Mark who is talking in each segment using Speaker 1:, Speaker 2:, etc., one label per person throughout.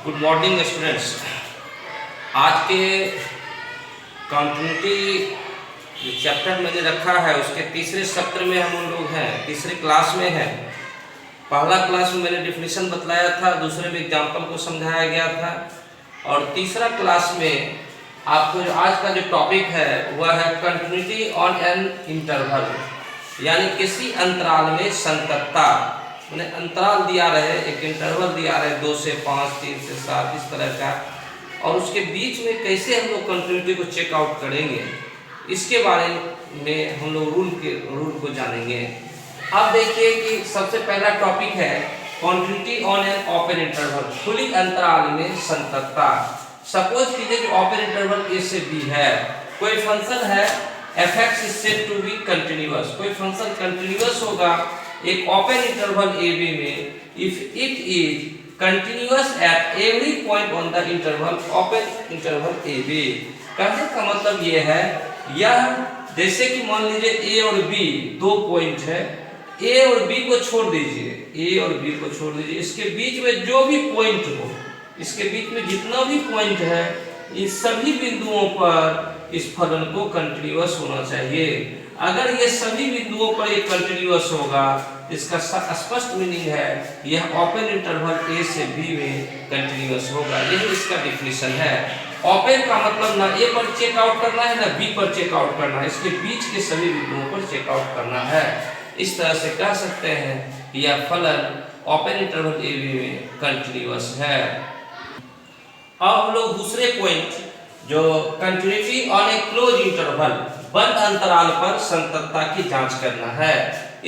Speaker 1: Good morning students. आज के continuity जो चैप्टर मैंने रखा है उसके तीसरे सत्र में हम लोग हैं, तीसरे क्लास में हैं। पहला क्लास में मैंने डिफिनीशन बतलाया था, दूसरे में एग्जाम्पल को समझाया गया था, और तीसरा क्लास में आपको जो आज का जो टॉपिक है वह है कंटिन्यूटी ऑन एन इंटरवल, यानी किसी अंतराल में संततता। मैंने अंतराल दिया रहे, एक इंटरवल दिया रहे 2 से 5, 3 से 7 इस तरह का, और उसके बीच में कैसे हम लोग कंटिन्यूटी को चेक आउट करेंगे इसके बारे में हम लोग रूल को जानेंगे। अब देखिए कि सबसे पहला टॉपिक है continuity on an open interval, खुली अंतराल में संततता। सपोज कीजिए कि ओपन इंटरवल ए से बी है, कोई फंक्शन है fx is said to be continuous, कोई फंक्शन कंटिन्यूअस होगा एक ओपन इंटरवल ए बी में, if it is continuous at every point on the interval open interval a b. कहने का मतलब ये है, यह जैसे कि मान लीजिए ए और बी 2 पॉइंट है, ए और बी को छोड़ दीजिए, ए और बी को छोड़ दीजिए, इसके बीच में जो भी पॉइंट हो, इसके बीच में जितना भी पॉइंट है, इस सभी बिंदुओं पर इस फलन को कंटिन्यूअस होना चाहिए। अगर ये सभी बिंदुओं पर ये कंटिन्यूअस होगा, इसका स्पष्ट मीनिंग है यह ओपन इंटरवल ए से बी में कंटिन्यूअस होगा। यही इसका डिफिनीशन है। ओपन का मतलब ना ए पर चेक आउट करना है ना बी पर चेक आउट करना है, इसके बीच के सभी बिंदुओं पर चेक आउट करना है। इस तरह से कह सकते हैं कि यह फलन ओपन इंटरवल ए बी में कंटिन्यूअस है। अब हम लोग दूसरे पॉइंट जो continuity on a close interval, बंद अंतराल पर संततता की जांच करना है।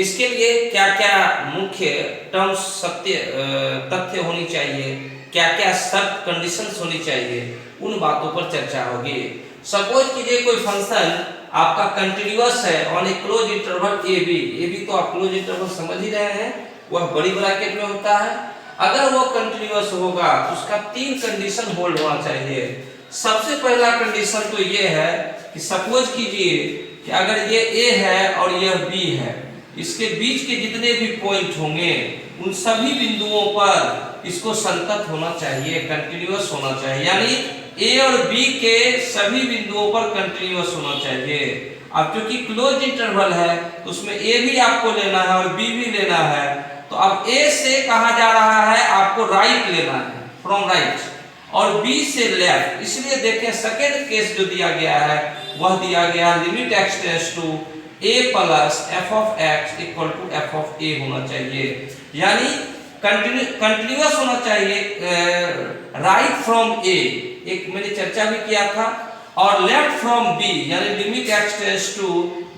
Speaker 1: इसके लिए क्या क्या मुख्य टर्म्स तथ्य होनी चाहिए, क्या क्या शर्त कंडीशंस होनी चाहिए, उन बातों पर चर्चा होगी। सपोज कीजिए कोई फंक्शन आपका कंटिन्यूअस है on a close interval a b तो आप क्लोज इंटरवल समझ ही रहे हैं, वह बड़ी ब्रैकेट में होता है। अगर वो कंटिन्यूअस होगा तो उसका 3 कंडीशन होल्ड होना चाहिए। सबसे पहला कंडीशन तो ये है कि सपोज कीजिए कि अगर ये ए है और यह बी है, इसके बीच के जितने भी पॉइंट होंगे उन सभी बिंदुओं पर इसको संतत होना चाहिए, कंटिन्यूअस होना चाहिए, यानी ए और बी के सभी बिंदुओं पर कंटिन्यूअस होना चाहिए। अब क्योंकि क्लोज इंटरवल है तो उसमें ए भी आपको लेना है और बी भी लेना है, तो अब ए से कहा जा रहा है आपको राइट लेना है, फ्रॉम राइट, और बी से लेफ्ट। इसलिए देखें सेकेंड केस जो दिया गया है वह दिया गया limit x tends to a plus f of x equal to f of a होना चाहिए, यानी कंटिन्यूअस होना चाहिए राइट फ्रॉम a, एक मैंने चर्चा भी किया था, और लेफ्ट फ्रॉम b, यानी limit x tends to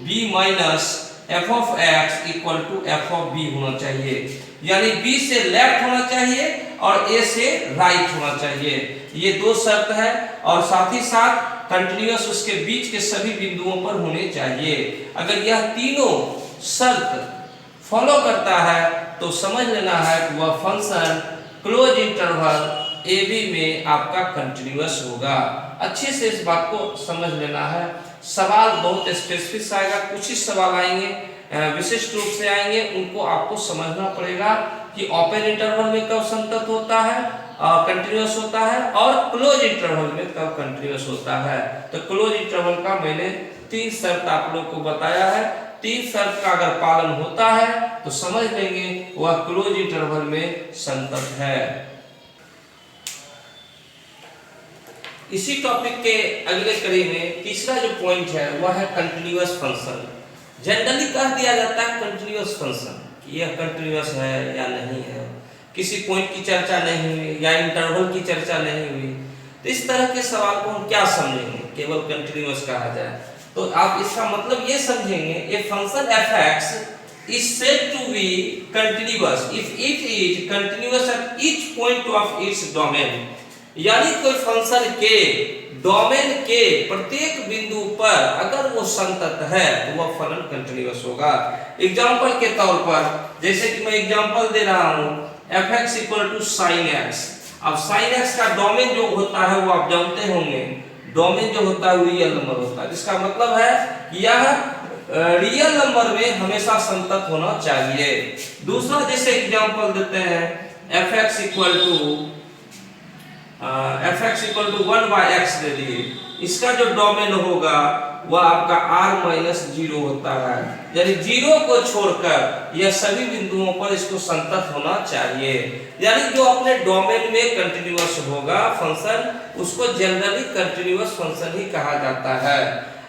Speaker 1: b minus f of x equal to f of b होना चाहिए, यानी b से लेफ्ट होना चाहिए और a से राइट होना चाहिए। ये 2 शर्त है, और साथ ही साथ कंटिन्यूअस उसके बीच के सभी बिंदुओं पर होने चाहिए। अगर यह तीनों शर्त फॉलो करता है तो समझ लेना है कि वह function close interval a b में आपका कंटिन्यूअस होगा। अच्छे से इस बात को समझ लेना है। सवाल बहुत स्पेसिफिक आएगा, कुछ ही सवाल आएंगे विशिष्ट रूप से आएंगे, उनको आपको समझना पड़ेगा कि ओपन इंटरवल में कब संतत होता है, कंटिन्यूअस होता है, और क्लोज इंटरवल में कब कंटिन्यूअस होता है। तो क्लोज इंटरवल का मैंने 3 शर्त आप लोग को बताया है। 3 शर्त का अगर पालन होता है तो समझ लेंगे वह क्लोज इंटरवल में संतत है। इसी टॉपिक के अगले कड़ी में तीसरा जो पॉइंट है वह है कंटिन्यूअस फंक्शन। जनरली कह दिया जाता है कंटिन्यूअस फंक्शन कि यह कंटिन्यूअस है या नहीं है, किसी पॉइंट की चर्चा नहीं हुई या इंटरवल की चर्चा नहीं हुई, तो इस तरह के सवाल को हम क्या समझेंगे, केवल कंटिन्यूअस कहा जाए तो आप इसका मतलब ये समझेंगे a function fx is said to be continuous if it is continuous at each point of its domain, यानी कोई फंक्शन के डोमेन के प्रत्येक बिंदु पर अगर वो संतत है तो वह फलन कंटिन्यूअस होगा। एग्जांपल के तौर पर जैसे कि मैं एग्जांपल दे रहा हूं fx equal to sin x। अब sin x का डोमेन जो होता है वो आप जानते होंगे, डोमेन जो होता है वो रियल नंबर होता है, जिसका मतलब है कि यह रियल नंबर में हमेशा संतत होना चाहिए। दूसरा जैसे एग्जांपल देते हैं fx equal to f x equal to 1/x ले लिए, इसका जो डोमेन होगा वह आपका r माइनस 0 होता है, यानी 0 को छोड़कर यह सभी बिंदुओं पर इसको संतत होना चाहिए, यानी जो अपने डोमेन में कंटिन्यूअस होगा फंक्शन उसको जनरली कंटिन्यूअस फंक्शन ही कहा जाता है।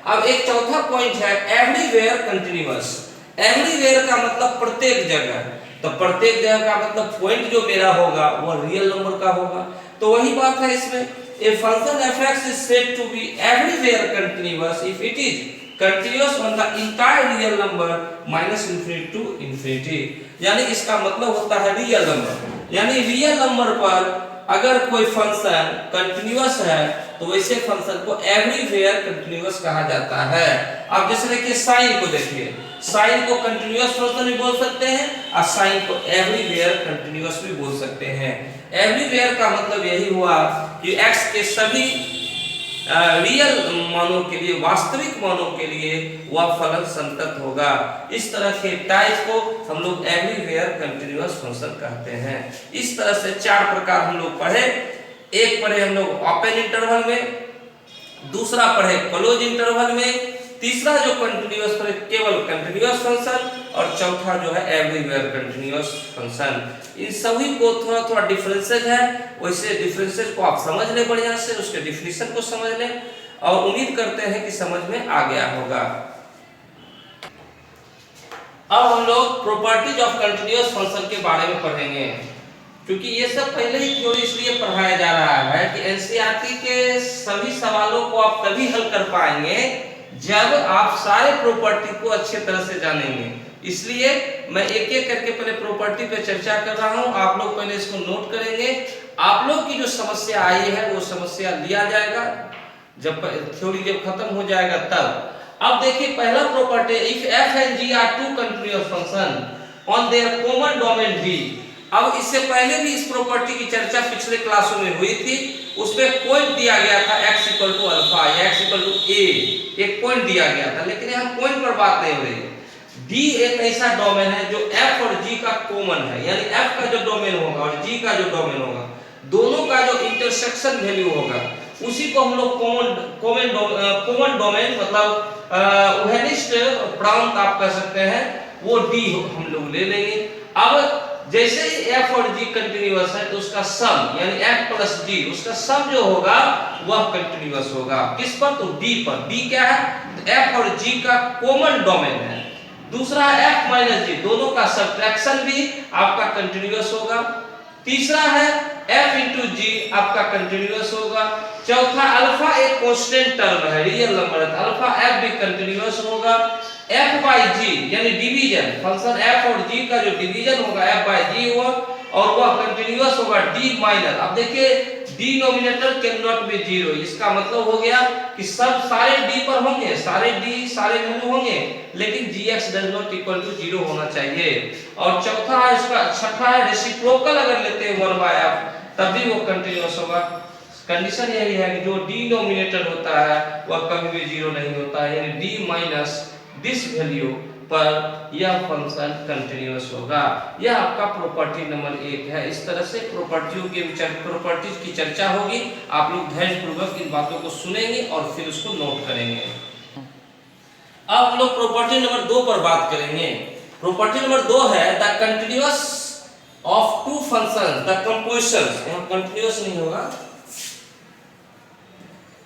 Speaker 1: अब एक चौथा पॉइंट है एवरीवेयर कंटिन्यूअस। एवरीवेयर का मतलब प्रत्येक जगह, तो प्रत्येक जगह का मतलब पॉइंट जो मेरा होगा वो रियल नंबर का होगा, तो वही बात है इसमें a function f(x) is said to be everywhere continuous if it is continuous on the entire real number minus infinity to infinity, यानी इसका मतलब होता है रियल नंबर, यानी रियल नंबर पर अगर कोई फंक्शन कंटिन्यूअस है तो वैसे फंक्शन को एवरीवेयर कंटिन्यूअस कहा जाता है। अब जैसे देखिए साइन को देखिए, साइन को कंटिन्यूअस फंक्शन भी बोल सकते हैं और साइन को एवरीवेयर कंटिन्यूअस भी बोल सकते हैं। एवरीवेयर का मतलब यही हुआ कि x के सभी रियल मानों के लिए, वास्तविक मानों के लिए वह फलन संतत होगा। इस तरह के टाइप को हम लोग एवरीवेयर कंटिन्यूअस फंक्शन कहते हैं। इस तरह से चार प्रकार हम लोग पढ़े। एक पढ़े हम लोग ओपन इंटरवल में, दूसरा पढ़े क्लोज इंटरवल में, तीसरा जो कंटिन्यूअस पढ़े केवल कंटिन्यूअस फंक्शन, और चौथा जो है एवरीवेयर कंटिन्यूअस फंक्शन। इन सभी को थोड़ा थोड़ा डिफरेंसेस है, वैसे डिफरेंसेस को आप समझ लें बढ़िया से, उसके डिफिनेशन को समझ लें और उम्मीद करते हैं कि समझ में आ गया होगा। अब हम लोग प्रॉपर्टीज ऑफ कंटिन्यूअस फंक्शन के बारे में पढ़ेंगे, क्योंकि ये सब पहले ही थ्योरी इसलिए पढ़ाया जा रहा है कि एनसीईआरटी के सभी सवालों को आप तभी हल कर पाएंगे जब आप सारे प्रॉपर्टी को अच्छे तरह से जानेंगे। इसलिए मैं एक एक करके पहले प्रॉपर्टी पे चर्चा कर रहा हूं, आप लोग पहले इसको नोट करेंगे। आप लोग की जो समस्या आई है वो समस्या लिया जाएगा जब थ्योरी जब खत्म हो जाएगा तब। अब देखिए पहला property, if f and g are two continuous function on their common domain V। अब इससे पहले भी इस प्रॉपर्टी की चर्चा पिछले क्लासों में हुई थी, उसमें पॉइंट दिया गया था x इक्वल टू अल्फा या x इक्वल टू a, एक पॉइंट दिया गया था, लेकिन यहाँ पॉइंट पर बात नहीं हो रही है। D एक ऐसा डोमेन है जो f और g का कॉमन है, यानी f का जो डोमेन होगा और g का जो डोमेन होगा, दोनों का जो इंटरसेक्शन वैल्यू होगा उसी को हम लोग कॉमन डोमेन मतलब उहेनिस्ट प्रांत आप कह सकते हैं, वो D हम लोग ले लेंगे। अब जैसे ही f और g कंटिन्यूअस है तो उसका सम यानी f प्लस g, उसका सम जो होगा वह कंटिन्यूअस होगा। किस पर? तो d पर। d क्या है? तो f और g का कॉमन डोमेन है। दूसरा f माइनस g, दोनों का सब्ट्रैक्शन भी आपका कंटिन्यूअस होगा। तीसरा है f इंटू g आपका कंटिन्यूअस होगा। चौथा अल्फा एक कांस्टेंट टर्म है, रियल नंबर है, अल्फा f भी कंटिन्यूअस होगा। f by g यानी डिवीजन, फंक्शन f और g का जो डिवीजन होगा f by g हुआ और वह कंटिन्यूअस होगा d माइनस। अब देखिए denominator can not be zero, इसका मतलब हो गया कि सब सारे d पर होंगे, सारे d सारे वैल्यू होंगे, लेकिन gx does not equal to 0 होना चाहिए। और चौथा है इसका, छठा है रेसिप्रोकल अगर लेते हैं 1/f तब भी वो कंटिन्यूअस होगा। कंडीशन यही है कि जो डिनोमिनेटर होता है वह कभी भी 0 नहीं होता है, यानी d माइनस दिस वैल्यू पर यह फंक्शन कंटिन्यूअस होगा। यह आपका प्रॉपर्टी नंबर 1 है। इस तरह से प्रॉपर्टीज की चर्चा होगी, आप लोग धैर्यपूर्वक इन बातों को सुनेंगे और फिर उसको नोट करेंगे। अब हम लोग प्रॉपर्टी नंबर 2 पर बात करेंगे। प्रॉपर्टी नंबर 2 है the continuous of two functions, the composition, यहां कंटिन्यूअस नहीं होगा,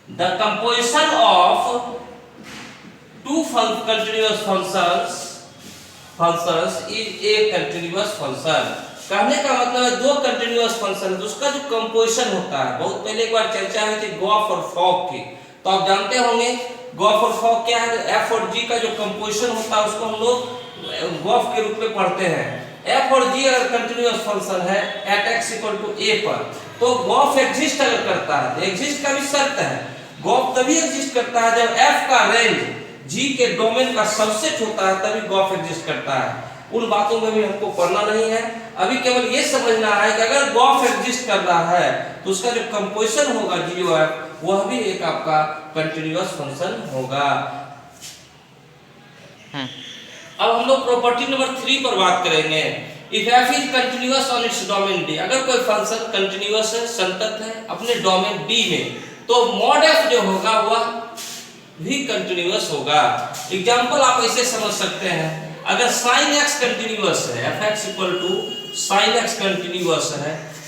Speaker 1: the composition of two continuous functions is a continuous function। कहने का मतलब है दो कंटिन्यूअस फंक्शन है, उसका जो कंपोजिशन होता है, बहुत पहले एक बार चर्चा हुई थी गॉफ और फॉक की, तो आप जानते होंगे गॉफ और फॉक क्या है। f और g का जो कंपोजिशन होता है उसको हम लोग गॉफ के रूप में पढ़ते हैं। f और g अगर कंटिन्यूअस फंक्शन है at x equal to a पर, तो गॉफ एग्जिस्ट अगर करता है, तो एग्जिस्ट का भी शर्त है, गॉफ तभी एग्जिस्ट करता है जब f का रेंज g के डोमेन का सबसेट होता है, तभी गॉफ एग्जिस्ट करता है। उन बातों में भी हमको पढ़ना नहीं है, अभी केवल ये समझना है कि अगर गॉफ एग्जिस्ट कर रहा है तो उसका जो कंपोजिशन होगा GOF वह भी एक आपका कंटिन्यूअस फंक्शन होगा। अब हम लोग प्रॉपर्टी नंबर 3 पर बात करेंगे। If F is continuous on its domain D, अगर कोई फंक्शन कंटिन्यूअस है, संतत है अपने डोमेन डी में, तो मॉड एफ जो होगा वह भी कंटिन्यूअस होगा। एग्जांपल आप ऐसे समझ सकते हैं, अगर sin x कंटिन्यूअस है, fx equal to sin x continuous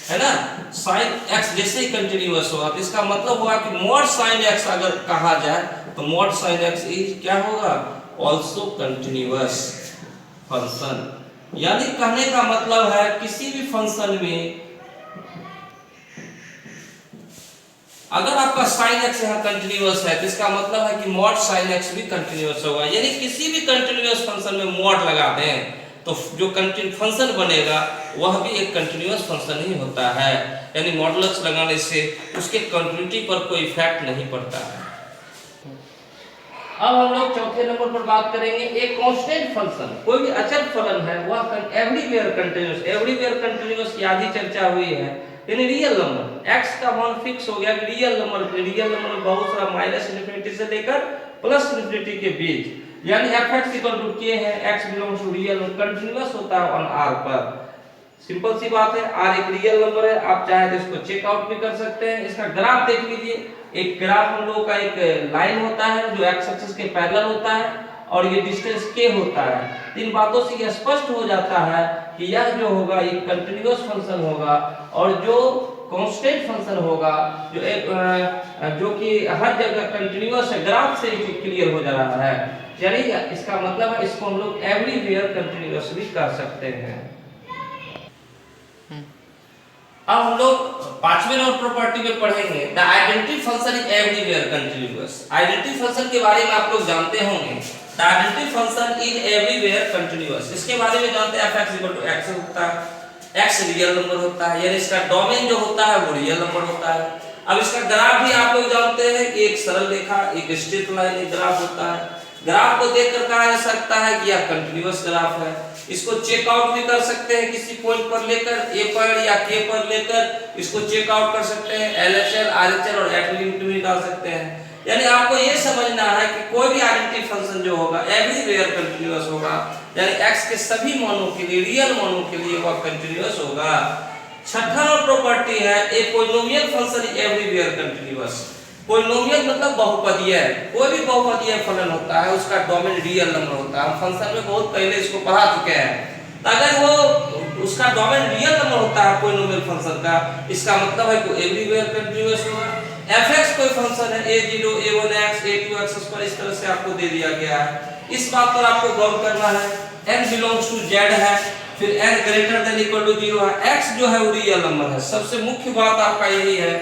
Speaker 1: है ना, sin x जैसे ही कंटिन्यूअस होगा तो इसका मतलब होगा कि mod sin x अगर कहा जाए तो mod sin x इज क्या होगा, ऑल्सो कंटिन्यूअस फंक्शन। यानी कहने का मतलब है किसी भी फंक्शन में अगर आपका sin x यहाँ कंटिन्यूअस है तो इसका मतलब है कि mod sin x भी कंटिन्यूअस होगा। यानी किसी भी कंटिन्यूअस फंक्शन में mod लगा दें तो जो फंक्शन बनेगा वह भी एक कंटिन्यूअस फंक्शन ही होता है। यानी मॉडुलस लगाने से उसके कंटिन्यूटी पर कोई इफेक्ट नहीं पड़ता है। अब हम लोग चौथे नंबर पर बात करेंगे, एक कांस्टेंट फंक्शन, कोई भी अचल फलन है वह एवरीवेयर कंटिन्यूअस, एवरीवेयर कंटिन्यूअस की आधी चर्चा हुई है। यानी रियल नंबर x का मान फिक्स हो गया कि रियल नंबर में बहुत सारा माइनस इनफिनिटी से लेकर प्लस इनफिनिटी के बीच, यानी fx इक्वल टू k है, x belongs to real continuous होता है ऑन r पर। सिंपल सी बात है, r एक रियल नंबर है, आप चाहे तो इसको चेक आउट भी कर सकते हैं। इसका ग्राफ देख लीजिए, एक ग्राफ हम लोगों का एक लाइन होता है जो x एक्सिस के पैरेलल होता है और ये डिस्टेंस k होता है। इन बातों से यह स्पष्ट हो जाता है कि यह जो होगा एक कंटिन्यूअस फंक्शन होगा और जो कांस्टेंट फंक्शन होगा जो कि हर जगह कंटिन्यूअस है, ग्राफ से क्लियर हो जा रहा है। यानी इसका मतलब है इसको हम लोग एवरीवेयर कंटिन्यूअस भी कह सकते हैं। अब हम लोग पांचवें नंबर प्रॉपर्टी में पढ़ेंगे the identity function is everywhere continuous. Identity function के बारे में आप लोग जानते होंगे, the identity function is everywhere continuous. इसके बारे में जानते हैं fx इक्वल टू x होता है, x रियल नंबर होता है, यानी इसका डोमेन जो होता है वो रियल नंबर होता है। अब इसका ग्राफ भी आप लोग जानते हैं कि एक सरल रेखा, एक स्ट्रेट लाइन एक ग्राफ होता है। ग्राफ को देखकर कहा जा सकता है कि यह कंटिन्यूअस ग्राफ है। इसको चेक आउट भी कर सकते हैं, किसी पॉइंट पर लेकर a पर या k पर लेकर इसको चेक आउट कर सकते हैं, LHL, RHL और एट भी डाल सकते हैं। यानी आपको ये समझना है कि कोई भी आइडेंटिटी फंक्शन जो होगा एवरीवेयर कंटिन्यूअस होगा, यानी x के सभी मानों के लिए, रियल मानों के लिए वह कंटिन्यूअस होगा। छठा प्रॉपर्टी है a polynomial function is everywhere continuous. Polynomial मतलब बहुपदीय, कोई भी बहुपदीय फलन होता है उसका डोमेन रियल नंबर होता है। हम फंक्शन में बहुत पहले इसको पढ़ा चुके हैं। तो अगर वो उसका डोमेन रियल नंबर होता है पॉलिनोमियल फंक्शन का, इसका मतलब है कि एवरीवेयर कंटिन्यूअस होगा। fx कोई फंक्शन है a0 a1x a2x पर इस तरह से आपको दे दिया गया है। इस बात पर आपको गौर करना है, n बिलोंग्स टू z है, फिर n greater than equal to 0 है, x जो है वो रियल नंबर है। सबसे मुख्य बात आपका यही है,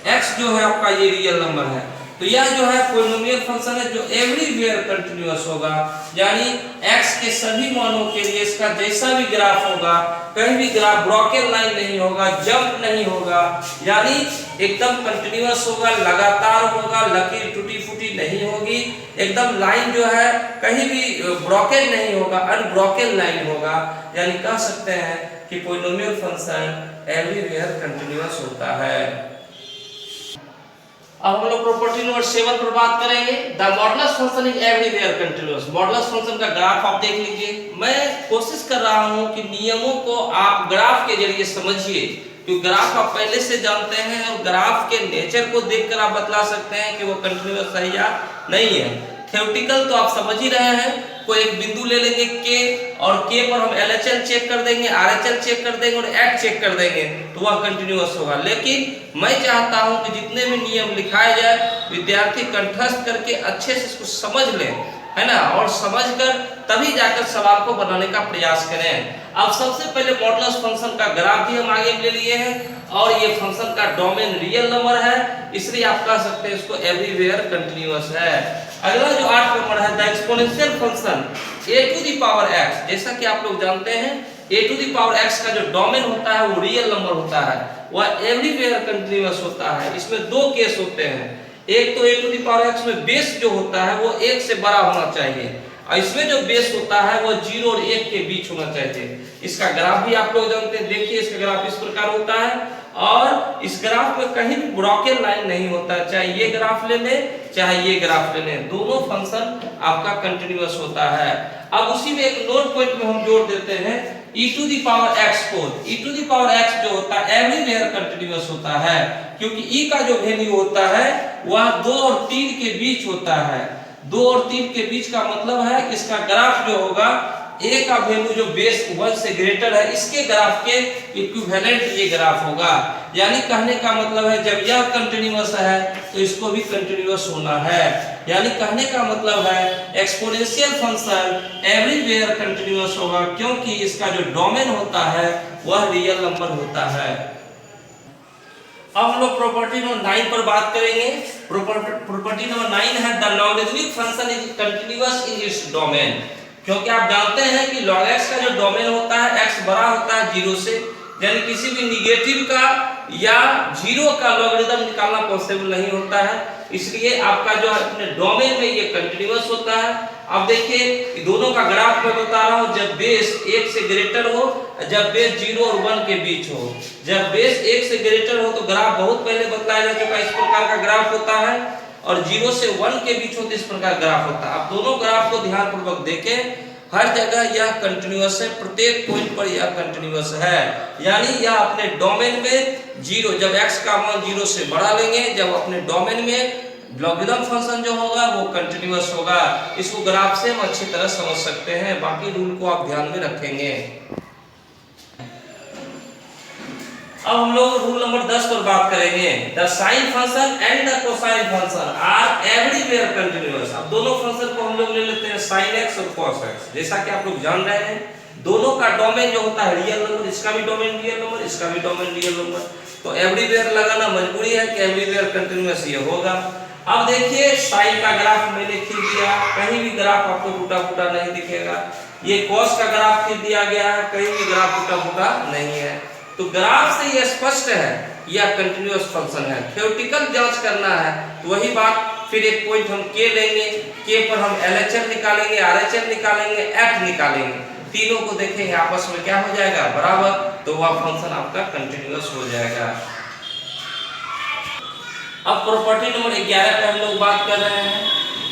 Speaker 1: x जो है आपका ये रियल नंबर है। तो यह जो है पॉलिनोमियल फंक्शन है जो एवरीवेयर कंटिन्यूअस होगा, यानी x के सभी मानों के लिए इसका जैसा भी ग्राफ होगा, कहीं भी ग्राफ ब्रोकन लाइन नहीं होगा, जंप नहीं होगा, यानी एकदम कंटिन्यूअस होगा, लगातार होगा, लकीर टूटी फूटी नहीं होगी, एकदम लाइन जो है कहीं भी ब्रोकन नहीं होगा, अनब्रोकन लाइन होगा। यानी कह सकते हैं कि पॉलिनोमियल फंक्शन एवरीवेयर कंटिन्यूअस होता है। अब हम लोग प्रॉपर्टी नंबर 7 पर बात करेंगे, the modulus function is everywhere continuous. Modulus function का ग्राफ आप देख लीजिए। मैं कोशिश कर रहा हूं कि नियमों को आप ग्राफ के जरिए समझिए, क्योंकि ग्राफ आप पहले से जानते हैं और ग्राफ के नेचर को देखकर आप बतला सकते हैं कि वो कंटिन्यूअस है या नहीं है। थ्योरेटिकल तो आप समझ ही रहे हैं, कोई एक बिंदु ले लेंगे k और k पर हम LHL चेक कर देंगे, RHL चेक कर देंगे और एट चेक कर देंगे तो वह कंटिन्यूअस होगा। लेकिन मैं चाहता हूं कि जितने भी नियम लिखाए जाए विद्यार्थी कंठस्थ करके अच्छे से इसको समझ लें, है ना, और समझकर तभी जाकर सवाल को बनाने का प्रयास करें। अब सबसे पहले मॉडुलस फंक्शन का ग्राफ भी हम आगे ले लिए हैं और ये फंक्शन का डोमेन रियल नंबर है, इसलिए आप कह सकते हैं इसको एवरीवेयर कंटिन्यूअस है। अगला जो 8 नंबर है the exponential function a to the power x। जैसा कि आप लोग जानते हैं a to the power x का जो डोमेन होता है वो रियल नंबर होता है, वह एवरीवेयर कंटिन्यूअस होता है। इसमें दो केस होते हैं, एक तो a to the power x में बेस जो होता है वो 1 से बड़ा होना चाहिए और इसमें जो बेस होता है वो 0 और 1 के बीच होना चाहिए। इसका ग्राफ भी आप लोग जानते हैं, देखिए इसका ग्राफ इस प्रकार होता है और इस ग्राफ में कहीं भी ब्रोकन लाइन नहीं होता है, चाहे ये ग्राफ ले लें चाहे ये ग्राफ ले लें, दोनों फंक्शन आपका कंटिन्यूअस होता है। अब उसी में एक नोट पॉइंट में हम जोड़ देते हैं e to the power x4, e to the power x जो होता है एवरीवेयर कंटिन्यूअस होता है, क्योंकि e का जो वैल्यू होता है वह 2 और 3 के बीच होता है। 2 और 3 के बीच का मतलब है इसका ग्राफ जो होगा a का वैल्यू जो बेस 1 से ग्रेटर है इसके ग्राफ के इक्विवेलेंट ये ग्राफ होगा। यानी कहने का मतलब है जब यह कंटिन्यूअस है तो इसको भी कंटिन्यूअस होना है। यानी कहने का मतलब है एक्सपोनेंशियल फंक्शन एवरीवेयर कंटिन्यूअस होगा, क्योंकि इसका जो डोमेन होता है वह रियल नंबर होता है। अब हम लोग प्रॉपर्टी नंबर 9 पर बात करेंगे। प्रॉपर्टी नंबर 9 है the logarithmic function is continuous in its domain. क्योंकि आप जानते हैं कि log x का जो डोमेन होता है x बड़ा होता है 0 से, यानी किसी भी निगेटिव का या 0 का लॉगरिथम निकालना पॉसिबल नहीं होता है, इसलिए आपका जो अपने डोमेन में ये कंटिन्यूअस होता है। अब देखिए दोनों का ग्राफ मैं बता रहा हूँ, जब बेस 1 से ग्रेटर हो, जब बेस 0 और 1 के बीच हो। जब बेस 1 से ग्रेटर हो तो ग्राफ बहुत पहले बतलाया जा चुका इस प्रकार का ग्राफ होता है, और 0 से 1 के बीच हो तो इस प्रकार ग्राफ होता है। अब दोनों ग्राफ को ध्यानपूर्वक देखें, हर जगह यह कंटिन्यूअस है, प्रत्येक पॉइंट पर यह कंटिन्यूअस है। यानी यह अपने डोमेन में 0, जब x का मान 0 से बड़ा लेंगे, जब अपने डोमेन में लॉगरिथम फंक्शन जो होगा वो कंटिन्यूअस होगा। इसको ग्राफ से हम अच्छी तरह समझ सकते हैं, बाकी रूल को आप ध्यान में रखेंगे। अब हम लोग रूल नंबर 10 पर बात करेंगे। The sine function and the cosine function are everywhere continuous. अब दोनों फंक्शन को हम लोग ले लेते हैं sin x और cos x। जैसा कि आप लोग जान रहे हैं दोनों का डोमेन जो होता है रियल नंबर, इसका भी डोमेन रियल नंबर, इसका भी डोमेन रियल नंबर, तो एवरीवेयर लगाना मजबूरी है कि एवरीवेयर कंटिन्यूअस ये होगा। अब देखिए साइन का ग्राफ मैंने खींच दिया, कहीं भी ग्राफ आपको टूटा फूटा नहीं दिखेगा। ये cos का ग्राफ खींच दिया गया है, कहीं भी ग्राफ टूटा फूटा नहीं है। तो ग्राफ से यह स्पष्ट है यह कंटिन्यूअस फंक्शन है। थ्योरेटिकल जांच करना है तो वही बात, फिर एक पॉइंट हम k लेंगे, k पर हम LHS निकालेंगे, RHS निकालेंगे, f निकालेंगे, तीनों को देखेंगे आपस में क्या हो जाएगा बराबर, तो वह फंक्शन आपका कंटिन्यूअस हो जाएगा। अब प्रॉपर्टी नंबर 11 पे हम लोग बात कर रहे हैं।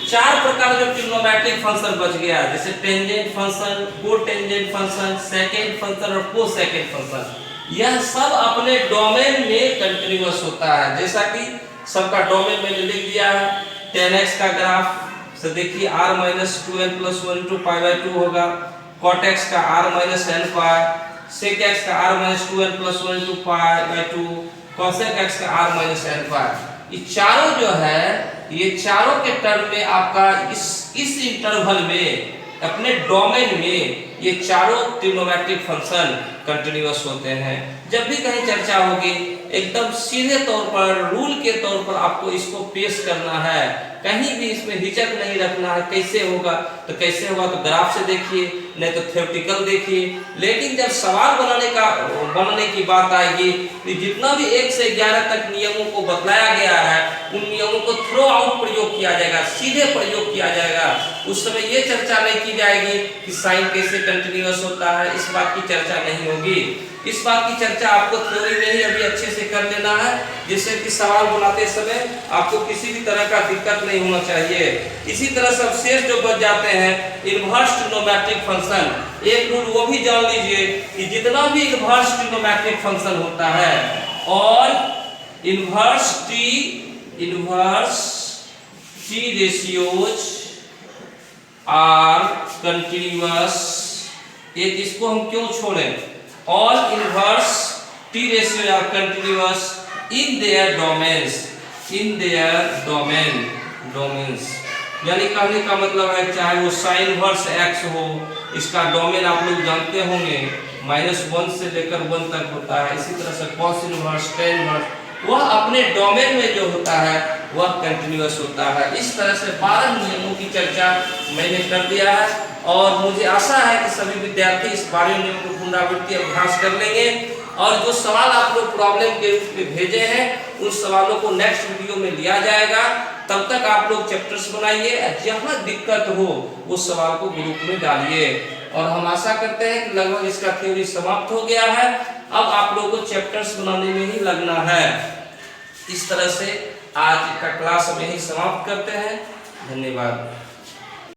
Speaker 1: 4 प्रकार जो ट्रिग्नोमेट्रिक फंक्शन बच गया, जैसे tangent function, cotangent function, second function और कोसेकेंड फंक्शन, यह सब अपने डोमेन में कंटिन्यूअस होता है। जैसा कि सबका डोमेन मैंने लिख दिया है। 10x का ग्राफ से देखिए r - 2n + 1 * π/2 होगा, cot x का r - n π, sec x का r - 2n + 1 * π/2, cosec x का r - n π। ये चारों जो है ये चारों के टर्म में आपका इस इंटरवल में अपने डोमेन में ये चारों ट्रिग्नोमेट्रिक फंक्शन कंटिन्यूअस होते हैं। जब भी कहीं चर्चा होगी एकदम सीधे तौर पर रूल के तौर पर आपको इसको पेश करना है, कहीं भी इसमें हिचक नहीं रखना है। कैसे होगा तो कैसे होगा तो ग्राफ से देखिए, नहीं तो थ्योरेटिकल देखिए। लेकिन जब सवाल बनाने की बात आएगी तो जितना भी 1 से 11 तक नियमों को बतलाया गया है उन नियमों को थ्रो आउट प्रयोग किया जाएगा, सीधे प्रयोग किया जाएगा। उस समय ये चर्चा नहीं की जाएगी कि साइन कैसे कंटिन्यूअस होता है, इस बात की चर्चा नहीं होगी। इस बात की चर्चा आपको थ्योरी में ही अभी अच्छे से कर लेना है, जिससे कि सवाल बनाते समय आपको किसी भी तरह का दिक्कत नहीं होना चाहिए। इसी तरह सब शेष जो बच जाते हैं इनवर्स ट्रिग्नोमेट्रिक फंक्शन, एक रूल वो भी जान लीजिए कि जितना भी इनवर्स ट्रिग्नोमेट्रिक फंक्शन होता है और inverse T ratios are continuous, एक इसको हम क्यों छोड़ें, all inverse t ratio are continuous in their domains, domains। यानी कहने का मतलब है चाहे वो sin इनवर्स x हो, इसका डोमेन आप लोग जानते होंगे -1 से लेकर 1 तक होता है। इसी तरह से cos इनवर्स, tan इनवर्स, वह अपने डोमेन में जो होता है वह कंटिन्यूअस होता है। इस तरह से 12 नियमों की चर्चा मैंने कर दिया है और मुझे आशा है कि सभी विद्यार्थी इस 12 नियमों को पुनरावृत्ति अभ्यास कर लेंगे। और जो सवाल आप लोग प्रॉब्लम के रूप में भेजे हैं उन सवालों को नेक्स्ट वीडियो में लिया जाएगा। तब तक आप लोग चैप्टर्स बनाइए, जहां दिक्कत हो उस सवाल को ग्रुप में डालिए। और हम आशा करते हैं कि लगभग इसका थ्योरी समाप्त हो गया है, अब आप लोगों को चैप्टर्स बनाने में ही लगना है। इस तरह से आज का क्लास हम यही समाप्त करते हैं। धन्यवाद।